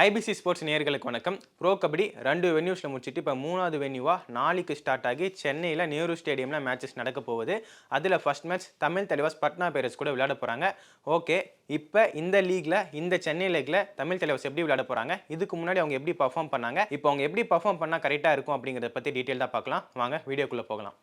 IBC sports நேயர்களுக்கு வணக்கம். Bro kabaddi 2 வென்யூஸில் முடிச்சுட்டு இப்போ 3வது வென்யூவா நாளைக்கு ஸ்டார்ட் ஆகி சென்னையில் நேரு ஸ்டேடியமில் மேட்சஸ் நடக்க போகுது. அதில் first match Tamil Thalaivas Patna pirates கூட விளையாட போகிறாங்க. ஓகே, இப்போ இந்த லீக்ல இந்த சென்னை லீக்ல தமிழ் தலைவாஸ் எப்படி விளையாட போகிறாங்க, இதுக்கு முன்னாடி அவங்க எப்படி பர்ஃபார்ம் பண்ணாங்க, இப்போ அவங்க எப்படி பர்ஃபார்ம் பண்ணால் கரெக்டாக இருக்கும் அப்படிங்கிறத பற்றி டீட்டெயில்டாக பார்க்கலாம். வாங்க வீடியோக்குள்ளே போகலாம்.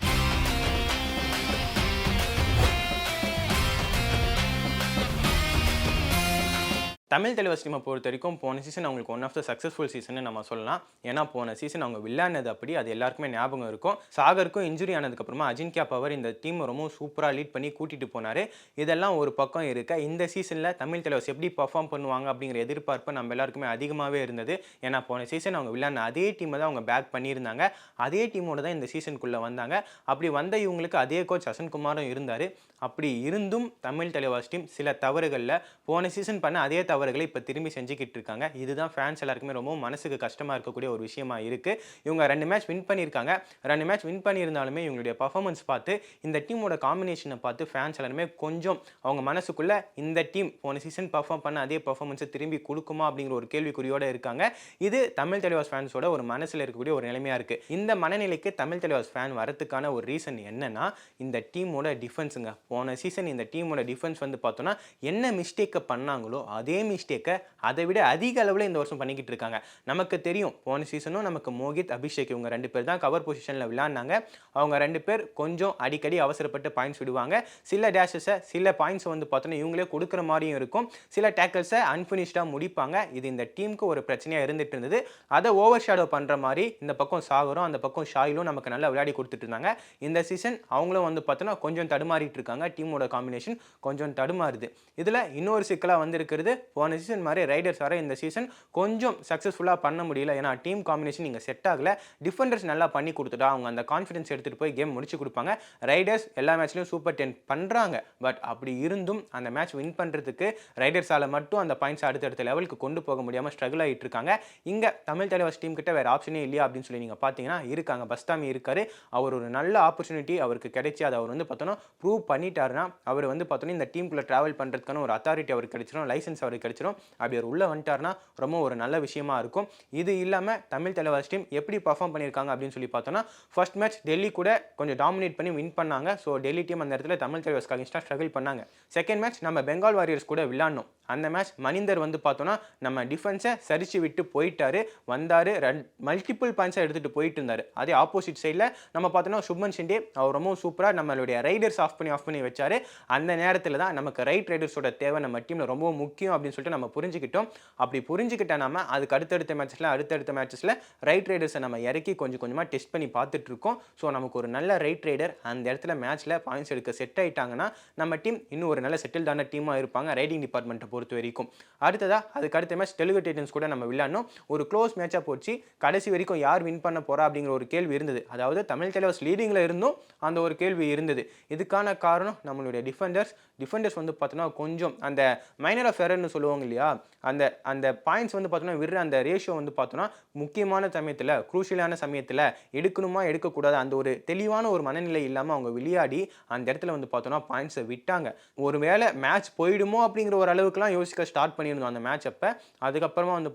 தமிழ் தலைவாஸ் டீமை பொறுத்த வரைக்கும் போன சீசன் அவங்களுக்கு one of the successful season நம்ம சொல்லலாம். ஏன்னா போன சீசன் அவங்க விளையாடினது அப்படி அது எல்லாருக்குமே ஞாபகம் இருக்கும். சாகருக்கும் இன்ஜுரி ஆனதுக்கப்புறமா அஜின்கியா பவர் இந்த டீம் ரொம்ப சூப்பராக லீட் பண்ணி கூட்டிகிட்டு போனார். இதெல்லாம் ஒரு பக்கம் இருக்க, இந்த சீசனில் தமிழ் தலைவாஸ் எப்படி பர்ஃபார்ம் பண்ணுவாங்க அப்படிங்கிற எதிர்பார்ப்பு நம்ம எல்லாருக்குமே அதிகமாகவே இருந்தது. ஏன்னா போன சீசன் அவங்க விளையாடின அதே டீமை தான் அவங்க பேக் பண்ணியிருந்தாங்க. அதே டீமோட தான் இந்த சீசனுக்குள்ளே வந்தாங்க. அப்படி வந்த இவங்களுக்கு அதே கோச் அசன்குமாரும் இருந்தார். அப்படி இருந்தும் தமிழ் தலைவாஸ் டீம் சில தவறுகளில் போன சீசன் பண்ண அதே தவறுகளை இப்போ திரும்பி செஞ்சுக்கிட்டு இருக்காங்க. இதுதான் ஃபேன்ஸ் எல்லாருக்குமே ரொம்ப மனசுக்கு கஷ்டமாக இருக்கக்கூடிய ஒரு விஷயமா இருக்குது. இவங்க 2 மேட்ச் வின் பண்ணியிருக்காங்க. 2 மேட்ச் வின் பண்ணியிருந்தாலுமே இவங்களுடைய பர்ஃபார்மன்ஸ் பார்த்து, இந்த டீமோட காம்பினேஷனை பார்த்து ஃபேன்ஸ் எல்லாருமே கொஞ்சம் அவங்க மனசுக்குள்ளே இந்த டீம் போன சீசன் பர்ஃபார்ம் பண்ண அதே பர்ஃபார்மன்ஸை திரும்பி கொடுக்குமா அப்படிங்கிற ஒரு கேள்விக்குறியோடு இருக்காங்க. இது தமிழ் தலைவாஸ் ஃபேன்ஸோட ஒரு மனசில் இருக்கக்கூடிய ஒரு நிலைமையாக இருக்குது. இந்த மனநிலைக்கு தமிழ் தலைவாஸ் ஃபேன் வரதுக்கான ஒரு ரீசன் என்னன்னா, இந்த டீமோட டிஃபென்ஸுங்க. போன சீசன் இந்த டீமோட டிஃபென்ஸ் வந்து பார்த்தோன்னா என்ன மிஸ்டேக்கை பண்ணாங்களோ அதே மிஸ்டேக்கை அதை விட அதிக அளவில் இந்த வருஷம் பண்ணிக்கிட்டு இருக்காங்க. நமக்கு தெரியும், போன சீசனும் நமக்கு மோகித், அபிஷேக் இவங்க 2 பேர் தான் கவர் பொசிஷனில் விளையாடினாங்க. அவங்க 2 பேர் கொஞ்சம் அடிக்கடி அவசரப்பட்டு பாயிண்ட்ஸ் விடுவாங்க. சில டேஷஸை சில பாயிண்ட்ஸை வந்து பார்த்தோன்னா இவங்களே கொடுக்குற மாதிரியும் இருக்கும். சில டேக்கிள்ஸை அன்ஃபினிஷ்டாக முடிப்பாங்க. இது இந்த டீமுக்கு ஒரு பிரச்சனையாக இருந்துட்டு இருந்தது. அதை ஓவர் ஷேடோ பண்ணுற மாதிரி இந்த பக்கம் சாகரும் அந்த பக்கம் ஷாயிலும் நமக்கு நல்லா விளையாடி கொடுத்துட்டு இருந்தாங்க. இந்த சீசன் அவங்களும் வந்து பார்த்தோன்னா கொஞ்சம் தடுமாறிட்டு இருக்காங்க. டீமோட காம்பினேஷன் கொஞ்சம் தடுமாறுது. இதில் இன்னொரு சிக்கலாக வந்திருக்கிறது, போன சீசன் மாதிரி ரைடர்ஸ் வர இந்த சீசன் கொஞ்சம் சக்ஸஸ்ஃபுல்லாக பண்ண முடியல. ஏன்னா டீம் காம்பினேஷன் இங்கே செட் ஆகலை. டிஃபெண்டர்ஸ் நல்லா பண்ணி கொடுத்துட்டா அவங்க அந்த கான்ஃபிடன்ஸ் எடுத்துகிட்டு போய் கேம் முடிச்சு கொடுப்பாங்க. ரைடர்ஸ் எல்லா மேட்ச்லையும் சூப்பர் 10 பண்ணுறாங்க. பட் அப்படி இருந்தும் அந்த மேட்ச் வின் பண்ணுறதுக்கு ரைடர்ஸால் மட்டும் அந்த பாயிண்ட்ஸ் அடுத்தடுத்த லெவலுக்கு கொண்டு போக முடியாமல் ஸ்ட்ரகிள் ஆகிட்டு இருக்காங்க. இங்கே தமிழ் தலைவாஸ் டீம் கிட்ட வேறு ஆப்ஷனே இல்லையா அப்படின்னு சொல்லி நீங்கள் பார்த்தீங்கன்னா இருக்காங்க. பஸ்தாமி இருக்காரு. அவர் ஒரு நல்ல ஆப்பர்ச்சுனிட்டி அவருக்கு கிடைச்சி அதை அவர் வந்து பார்த்தோன்னா ப்ரூவ் பண்ணிட்டாருன்னா அவர் வந்து பார்த்தோன்னா இந்த டீமுக்குள்ளே ட்ராவல் பண்ணுறதுக்கான ஒரு அத்தாரிட்டி அவருக்கு கிடைச்சிடும், லைசன்ஸ் அவருக்கு கிடைச்சிடும். அப்படி அவர் உள்ளே வந்துட்டார்னா ரொம்ப ஒரு நல்ல விஷயமா இருக்கும். இது இல்லாமல் தமிழ் தலைவாஸ் டீம் எப்படி பர்ஃபார்ம் பண்ணியிருக்காங்க அப்படின்னு சொல்லி பார்த்தோன்னா, ஃபர்ஸ்ட் மேட்ச் டெல்லி கூட கொஞ்சம் டாமினேட் பண்ணி வின் பண்ணாங்க. ஸோ டெல்லி டீம் அந்த இடத்துல தமிழ் தலைவாஸ் அகைன்ஸ்டாக ஸ்ட்ரகிள் பண்ணாங்க. செகண்ட் மேட்ச் நம்ம பெங்கால் வாரியர்ஸ் கூட விளையாடணும். அந்த மேட்ச் மணிந்தர் வந்து பார்த்தோன்னா நம்ம டிஃபென்ஸை சரிச்சு விட்டு போயிட்டாரு, வந்தார், மல்டிபிள் பாயிண்ட்ஸை எடுத்துகிட்டு போயிட்டு இருந்தார். அதே ஆப்போசிட் சைடில் நம்ம பார்த்தோன்னா சுப்மன் ஷிண்டே அவர் ரொம்ப சூப்பராக நம்மளுடைய ரைடர்ஸ் ஆஃப் பண்ணி வச்சார். அந்த நேரத்தில் தான் நமக்கு ரைட் ரைடர்ஸோட தேவை நம்ம டீமில் ரொம்ப முக்கியம் அப்படின்னு சொல்லிட்டு நம்ம புரிஞ்சுக்கிட்டோம். அப்படி புரிஞ்சுக்கிட்டா நம்ம அதுக்கு அடுத்தடுத்த மேட்சஸில் ரைட் ரைடர்ஸை நம்ம இறக்கி கொஞ்சம் கொஞ்சமாக டெஸ்ட் பண்ணி பார்த்துட்டு இருக்கோம். ஸோ நமக்கு ஒரு நல்ல ரைட் ரைடர் அந்த இடத்துல மேட்ச்சில் பாயிண்ட்ஸ் எடுக்க செட் ஆகிட்டாங்கன்னா நம்ம டீம் இன்னும் ஒரு நல்ல செட்டில்டான டீமாக இருப்பாங்க ரைடிங் டிபார்ட்மெண்ட்டை பொறுத்த வரைக்கும். அதுக்கு அடுத்த மேட்ச் தெலுங்கு டைட்டன்ஸ் கூட நம்ம விளையாடணும். ஒரு க்ளோஸ் மேட்சாக போச்சு. கடைசி வரைக்கும் யார் வின் பண்ண போறா அப்படிங்கிற ஒரு கேள்வி இருந்தது. அதாவது தமிழ் தலைவாஸ் லீடிங்கில் இருந்தும் அந்த ஒரு கேள்வி இருந்தது. இதுக்கான காரணம் நம்மளுடைய டிஃபெண்டர்ஸ் வந்து பார்த்தோன்னா கொஞ்சம் அந்த மைனர் ஆஃப் எரர்னு சொல்லுவாங்க இல்லையா, அந்த பாயிண்ட்ஸ் வந்து பார்த்தோன்னா விடுற அந்த ரேஷியோ வந்து பார்த்தோன்னா முக்கியமான சமயத்தில், குரூஷியலான சமயத்தில் எடுக்கணுமா எடுக்கக்கூடாது அந்த ஒரு தெளிவான ஒரு மனநிலை இல்லாமல் அவங்க விளையாடி அந்த இடத்துல வந்து பார்த்தோன்னா பாயிண்ட்ஸை விட்டாங்க. ஒருவேளை மேட்ச் போயிடுமோ அப்படிங்கிற ஒரு அளவுக்குலாம் யோசிக்க ஸ்டார்ட் பண்ணியிருந்தோம் அந்த மேட்ச் அப்போ. அதுக்கப்புறம் வந்து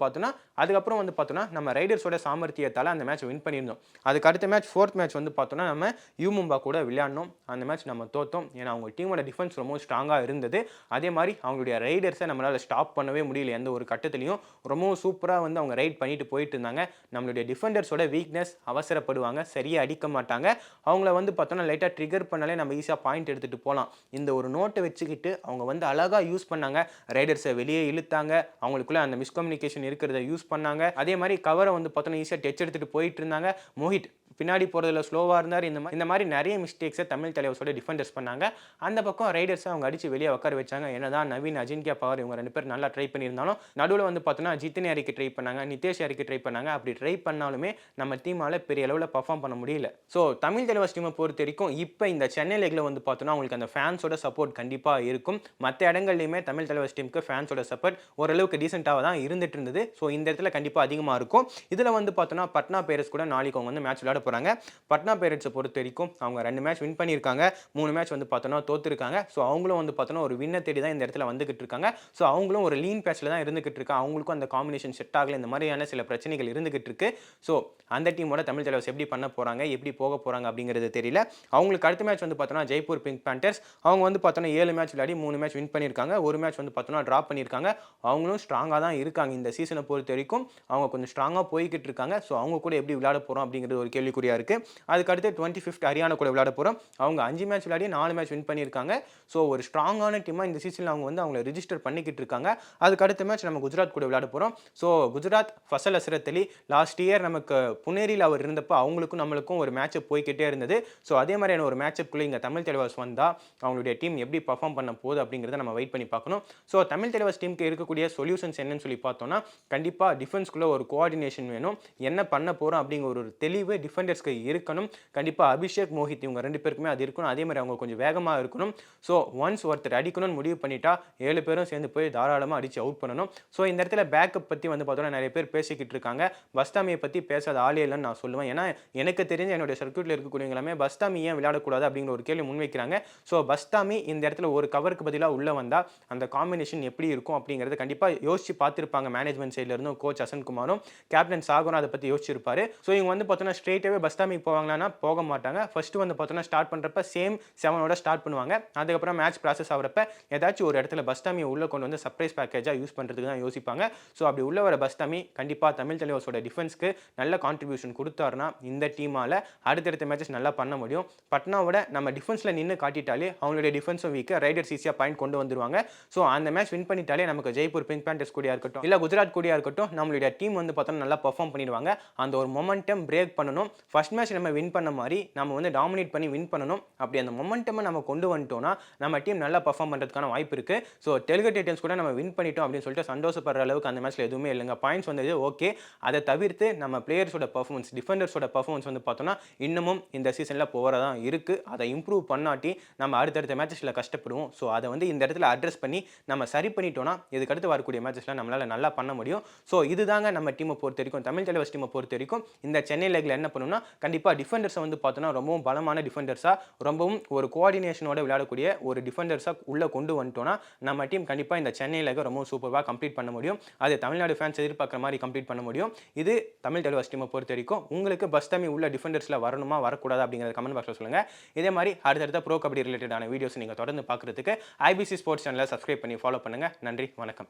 பார்த்தோன்னா நம்ம ரைடர்ஸோட சாமர்த்தியத்தால் அந்த மேட்ச் வின் பண்ணியிருந்தோம். அதுக்கு அடுத்த மேட்ச் ஃபோர்த் மேட்ச் வந்து பார்த்தோன்னா நம்ம யூமும்பா கூட விளையாடணும். அந்த மேட்ச் நம்ம தோத்தோம். ஏன்னா அவங்க டீமோட டிஃபென்ஸ் ரொம்ப ஸ்ட்ராங்காக இருந்தது. அதே மாதிரி அவங்களுடைய ரைடர்ஸை நம்மளால் ஸ்டாப் பண்ணவே முடியல. எந்த ஒரு கட்டத்துலையும் ரொம்பவும் சூப்பராக வந்து அவங்க ரைட் பண்ணிட்டு போயிட்டு இருந்தாங்க. நம்மளுடைய டிஃபெண்டர்ஸோட வீக்னஸ், அவசரப்படுவாங்க, சரியாக அடிக்க மாட்டாங்க. அவங்கள வந்து பார்த்தோன்னா லைட்டாக ட்ரிகர் பண்ணாலே நம்ம ஈஸியாக பாயிண்ட் எடுத்துகிட்டு போகலாம். இந்த ஒரு நோட்டை வச்சுக்கிட்டு அவங்க வந்து அழகாக யூஸ் பண்ணாங்க. ரைடர்ஸை வெளியே இழுத்தாங்க, அவங்களுக்குள்ள அந்த மிஸ்கம்யூனிகேஷன் இருக்கிறத யூஸ் பண்ணாங்க. அதே மாதிரி கவரை வந்து பார்த்தோன்னா ஈஸியாக டச் எடுத்துகிட்டு போயிட்டு இருந்தாங்க. மோஹித் பின்னாடி போகிறதுல ஸ்லோவாக இருந்தார். இந்த மாதிரி நிறைய மிஸ்டேக்ஸை தமிழ் தலைவாஸோட டிஃபெண்டர்ஸ் பண்ணாங்க. அந்த பக்கம் ரைடர்ஸை அவங்க அடித்து வெளியே உட்கார வச்சாங்க. என்னதான் நவீன், அஜின்கியா பவர் இவங்க 2 பேர் நல்லா ட்ரை பண்ணியிருந்தாலும் நடுவில் வந்து பார்த்தோன்னா ஜித்தின் யாரிக்கு ட்ரை பண்ணாங்க, நிதேஷ் யாரிக்கு ட்ரை பண்ணாங்க. அப்படி ட்ரை பண்ணாலுமே நம்ம டீமால் பெரிய அளவில் பர்ஃபார்ம் பண்ண முடியல. ஸோ தமிழ் தலைவாஸ் டீமை பொறுத்த வரைக்கும் இப்போ இந்த சென்னை லீக்ல வந்து பார்த்தோன்னா அவங்களுக்கு அந்த ஃபேன்ஸோட சப்போர்ட் கண்டிப்பாக இருக்கும். மற்ற இடங்கள்லையுமே தமிழ் தலைவாஸ் டீமுக்கு ஃபேன்ஸோட சப்போர்ட் ஓரளவுக்கு டீசெண்டாக தான் இருந்துட்டு இருந்தது. ஸோ இந்த இடத்துல கண்டிப்பாக அதிகமாக இருக்கும். இதில் வந்து பார்த்தோன்னா பட்னா பைரேட்ஸ் கூட நாளைக்கு அவங்க வந்து மேட்ச் விளையாட போகிறாங்க. பட்னா பைரட்ஸை பொறுத்த வரைக்கும் அவங்க 2 மேட்ச் வின் பண்ணியிருக்காங்க, 3 மேட்ச் வந்து பார்த்தோன்னா தோத்துருக்காங்க. ஸோ அவங்களும் வந்து பார்த்தோன்னா ஒரு வின்னை தேடி தான் இந்த இடத்துல வந்துகிட்டு இருக்காங்க. ஸோ அவங்களும் ஒரு லீன் பேட்சில் தான் இருந்துகிட்டு இருக்காங்க. அவங்களுக்கும் அந்த காம்பினேஷன் செட் ஆகல, இந்த மாதிரியான சில பிரச்சனைகள் இருந்துகிட்டு இருக்கு. ஸோ அந்த டீமோட தமிழ் தலைவர்ஸ் எப்படி பண்ண போகிறாங்க, எப்படி போக போகிறாங்க அப்படிங்கிறது தெரியல. அவங்களுக்கு அடுத்த மேட்ச் வந்து பார்த்தோன்னா ஜெய்ப்பூர் பிங்க் பேண்டர்ஸ். அவங்க வந்து பார்த்தோன்னா 7 மேட்ச் விளையாடி 3 மேட்ச் வின் பண்ணியிருக்காங்க, ஒரு மேட்ச் வந்து பார்த்தோன்னா ட்ராப் பண்ணியிருக்காங்க. அவங்களும் ஸ்ட்ராங்காக தான் இருக்காங்க. இந்த சீசனை பொறுத்த வரைக்கும் அவங்க கொஞ்சம் ஸ்ட்ராங்காக போய்கிட்டு இருக்காங்க. ஸோ அவங்க கூட எப்படி விளையாட போகிறோம் அப்படிங்கிறது ஒரு கேள்விக்குறியாக இருக்குது. அதுக்கடுத்து 25th ஹரியானா கூட விளையாட போகிறோம். அவங்க 5 மேட்ச் விளையாடி 4 மேட்ச் வின் பண்ணியிருக்காங்க. ஸோ ஒரு ஸ்ட்ராங்கான டீமாக இந்த சீசனில் அவங்க வந்து அவங்கள ரிஜிஸ்டர் பண்ணிக்கிட்டு இருக்காங்க. அதுக்கு அடுத்த மேட்ச் நம்ம குஜராத் கூட விளையாட போகிறோம். ஸோ குஜராத் ஃபசல் அஸ்ரத் அலி லாஸ்ட் இயர் நமக்கு புனேரியில் அவர் இருந்தப்போ அவங்களுக்கும் நம்மளுக்கும் ஒரு மேட்சப் போய்கிட்டே இருந்தது. ஸோ அதே மாதிரியான ஒரு மேட்சப்புக்குள்ளே இங்கே தமிழ் தலைவர்ஸ் வந்தால் அவங்களுடைய டீம் எப்படி பர்ஃபார்ம் பண்ண போகுது அப்படிங்கிறத நம்ம வெயிட் பண்ணி பார்க்கணும். ஸோ தமிழ் தலைவர்ஸ் டீமுக்கு இருக்கக்கூடிய சொல்யூஷன்ஸ் என்னன்னு சொல்லி பார்த்தோம்னா, கண்டிப்பாக டிஃபென்ஸ்குள்ளே ஒரு கோஆர்டினேஷன் வேணும். என்ன பண்ண போகிறோம் அப்படிங்கிற ஒரு தெளிவு டிஃபெண்டர்ஸ்க்கு இருக்கணும். கண்டிப்பாக அபிஷேக், மோஹித் இவங்க 2 பேருக்குமே அது இருக்கணும். அதே மாதிரி அவங்க கொஞ்சம் வேகமாக இருக்கணும். ஸோ ஒன்ஸ் ஒருத்தர் அடிக்கணும்னு முடிவு பண்ணிட்டா 7 பேரும் சேர்ந்து போய் தாராளமாக அடித்து அவுட் பண்ணணும். ஸோ இந்த இடத்துல பேக்கப் பற்றி வந்து பார்த்தோன்னா நிறைய பேர் பேசிக்கிட்டு இருக்காங்க. பஸ்தாமியை பற்றி பேசாத ஆளே இல்லைன்னு நான் சொல்லுவேன். ஏன்னா எனக்கு தெரிஞ்ச என்னுடைய சர்க்யூட்டில் இருக்கக்கூடியவங்க எல்லாமே பஸ்தாமி ஏன் விளையாடக்கூடாது அப்படிங்கிற ஒரு கேள்வி முன்வைக்கிறாங்க. ஸோ பஸ்தாமி இந்த இடத்துல ஒரு கவருக்கு பதிலாக உள்ளே வந்தால் அந்த காம்பினேஷன் எப்படி இருக்கும் அப்படிங்கிறத கண்டிப்பாக யோசிச்சு பார்த்துருப்பாங்க. மேனேஜ்மெண்ட் சைடில் இருந்தும் கோச் அசன் குமாரும் கேப்டன் சாகரும் அதை பற்றி யோசிச்சிருப்பாரு. ஸோ இவங்க வந்து பார்த்தோன்னா ஸ்ட்ரெயிட்டாகவே பஸ்தாமிக்கு போவாங்களான்னா போக மாட்டாங்க. ஃபர்ஸ்ட் வந்து பார்த்தோன்னா ஸ்டார்ட் பண்ணுறப்ப சேம் 7ஓட ஸ்டார்ட் பண்ணுவாங்க. அதுக்கப்புறம் மேட்ச் ப்ராசஸ் ஆகிறப்ப ஏதாச்சும் ஒரு இடத்துல பஸ்தாமியை உள்ளே கொண்டு வந்து சர்ப்ரைஸ் பேக்கேஜாக யூஸ் பண்ணுறதுக்கு தான் யோசிப்பாங்க. ஸோ அப்படி உள்ள வர பஸ்தாமி கண்டிப்பாக தமிழ் தலைவர்ஸோட டிஃபென்ஸ்க்கு நல்ல கான்ட்ரிபியூஷன் கொடுத்தாருன்னா இந்த டீமால் அடுத்தடுத்த மேட்சஸ் நல்லா பண்ண முடியும். பட்னாவோட நம்ம டிஃபென்ஸில் நின்று காட்டிட்டாலே அவங்களுடைய டிஃபென்ஸும் வீக்காக ரைடர்ஸ் ஈஸியாக பாயிண்ட் கொண்டு வந்துருவாங்க. ஸோ அந்த மேட்ச் வின் பண்ணிட்டாலே நமக்கு ஜெய்ப்பூர் பிங்க் பேண்டர்ஸ் கூடியா இருக்கட்டும் இல்லை குஜராத் கூடியா இருக்கட்டும் நம்மளுடைய டீம் வந்து பார்த்தோன்னா நல்லா பர்ஃபார்ம் பண்ணிடுவாங்க. அந்த ஒரு மொமெண்டம் பிரேக் பண்ணணும். ஃபர்ஸ்ட் மேட்ச் நம்ம வின் பண்ண மாதிரி நம்ம வந்து டாமினேட் பண்ணி வின் பண்ணணும். அப்படி அந்த மொமெண்டமை நம்ம கொண்டு வந்துட்டோம்னா நம்ம டீம் நல்லா பர்ஃபார்ம் பண்ணுறதுக்கான வாய்ப்பு இருக்குது. ஸோ தெலுங்கு டைட்டன்ஸ் கூட நம்ம வின் பண்ணிட்டோம் அப்படின்னு சொல்லிட்டு சந்தோஷப்படுற அளவுக்கு அந்த மேட்ச்சில் எதுவுமே இல்லைங்க. பாயிண்ட்ஸ் வந்தது ஓகே. அதை தவிர்த்து நம்ம பிளேயர்ஸோட பர்ஃபார்மன்ஸ், டிஃபெண்டர்ஸோட பர்ஃபார்மன்ஸ் வந்து பார்த்தோன்னா இன்னமும் இந்த சீசனில் போகிறதான் இருக்குது. அதை இம்ப்ரூவ் பண்ணாட்டி நம்ம அடுத்தடுத்த மேட்சஸில் கஷ்டப்படுவோம். ஸோ அதை வந்து இந்த இடத்துல அட்ரஸ் பண்ணி நம்ம சரி பண்ணிட்டோம்னா இதுக்கடுத்து வரக்கூடிய மேட்சஸில் நம்மளால் நல்லா பண்ண முடியும். ஸோ இதுதாங்க நம்ம டீமை பொறுத்த வரைக்கும், தமிழ் தலைவர்ஸ் டீமை பொறுத்த வரைக்கும் இந்த சென்னை லீக்ல என்ன பண்ணணும்னா கண்டிப்பாக டிஃபெண்டர்ஸை வந்து பார்த்தோன்னா ரொம்பவும் பலமான டிஃபெண்டர்ஸாக, ரொம்பவும் ஒரு கோஆர்டினேஷனோட விளையாடக்கூடிய ஒரு டிஃபெண்டர்ஸாக உள்ளே கொண்டு வந்துட்டோம்னா நம்ம டீம் கண்டிப்பாக இந்த சென்னை லீக்கை ரொம்ப சூப்பராக கம்ப்ளீட் பண்ண முடியும். அது தமிழ்நாடு ஃபேன்ஸ் எதிர்பார்க்குற மாதிரி கம்ப்ளீட் பண்ண முடியும். இது தமிழ் தலைவர்ஸ் டீமை பொறுத்த வரைக்கும். உங்களுக்கு பஸ்தாமி உள்ள டிஃபெண்டர்ஸில் வரணுமா வரக்கூடாது அப்படிங்கிறத கமெண்ட் பாக்ஸில் சொல்லுங்கள். இதே மாதிரி அடுத்தடுத்த ப்ரோ கபடி ரிலேட்டடான வீடியோஸ் நீங்கள் தொடர்ந்து பார்க்குறதுக்கு ஐபிசி ஸ்போர்ட்ஸ் சேனலை சப்ஸ்கிரைப் பண்ணி ஃபாலோ பண்ணுங்கள். நன்றி, வணக்கம்.